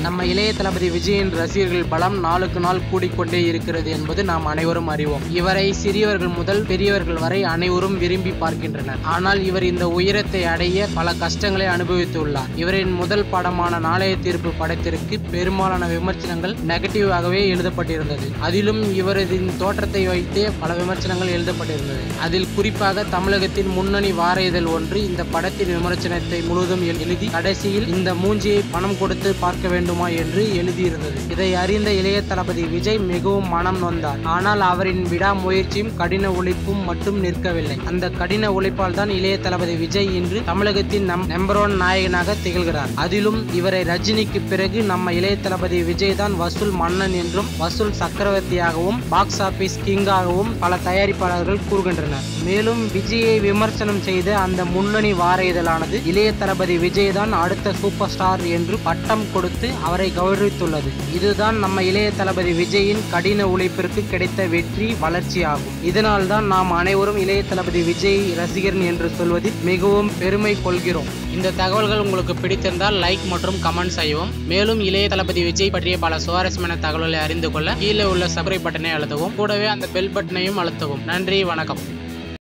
நம்ம இளைய தளபதி விஜயின் ரசிகர்கள் பலம் நாளுக்கு நாள் கூடிக்கொண்டே இருக்கிறது என்பது நாம் அனைவரும் அறிவோம். இவரை சிறியவர்கள் முதல் பெரியவர்கள் வரை அனைவரும் விரும்பி பார்க்கின்றனர். ஆனால் இவர் இந்த உயரத்தை அடைய பல கஷ்டங்களை அனுபவித்துள்ளார். இவரின் முதல் படமான நாளைய தீர்ப்பு படத்திற்கு பெரும்பாலான விமர்சனங்கள் நெகட்டிவாகவே எழுதப்பட்டிருந்தது. அதிலும் இவரது தோற்றத்தை வைத்தே பல விமர்சனங்கள் எழுதப்பட்டிருந்தது. அதில் குறிப்பாக தமிழகத்தின் முன்னணி வார இதழ் ஒன்று இந்த படத்தின் விமர்சனத்தை முழுவதும் எழுதி கடைசியில் இந்த மூஞ்சியை பணம் கொடுத்து பார்க்க வேண்டுமா என்று எழுதியிருந்தது. இதை அறிந்த இளைய தளபதி விஜய் மிகவும் மனம் நொந்தார். ஆனால் அவரின் விடாமுயற்சியும் கடின உழைப்பும் மட்டும் நிற்கவில்லை. அந்த கடின உழைப்பால் தான் இளைய தளபதி விஜய் இன்று தமிழகத்தின் நம்பர் 1 நாயகனாக திகழ்கிறார். அதிலும் இவரை ரஜினிக்கு பிறகு நம்ம இளைய தளபதி விஜய் தான் வசூல் மன்னன் என்றும் வசூல் சக்கரவர்த்தியாகவும் பாக்ஸ் ஆபீஸ் கிங்காகவும் பல தயாரிப்பாளர்கள் கூறுகின்றனர். மேலும் விஜயை விமர்சனம் செய்த அந்த முன்னணி வார இதழானது இளைய தளபதி விஜய் தான் அடுத்த சூப்பர் ஸ்டார் என்று பட்டம் கொடுத்து அவரை கௌரவித்துள்ளது. இதுதான் நம்ம இளைய தளபதி விஜயின் கடின உழைப்பிற்கு கிடைத்த வெற்றி வளர்ச்சி ஆகும். இதனால் தான் நாம் அனைவரும் இளைய தளபதி விஜய் ரசிகர் என்று சொல்வதில் மிகவும் பெருமை கொள்கிறோம். இந்த தகவல்கள் உங்களுக்கு பிடித்திருந்தால் லைக் மற்றும் கமெண்ட் செய்யவும். மேலும் இளைய தளபதி விஜய் பற்றிய பல சுவாரஸ்யமான தகவல்களை அறிந்து கொள்ள கீழே உள்ள சப்ஸ்கிரைப் பட்டனை அழுத்தவும். கூடவே அந்த பெல் பட்டனையும் அழுத்தவும். நன்றி, வணக்கம்.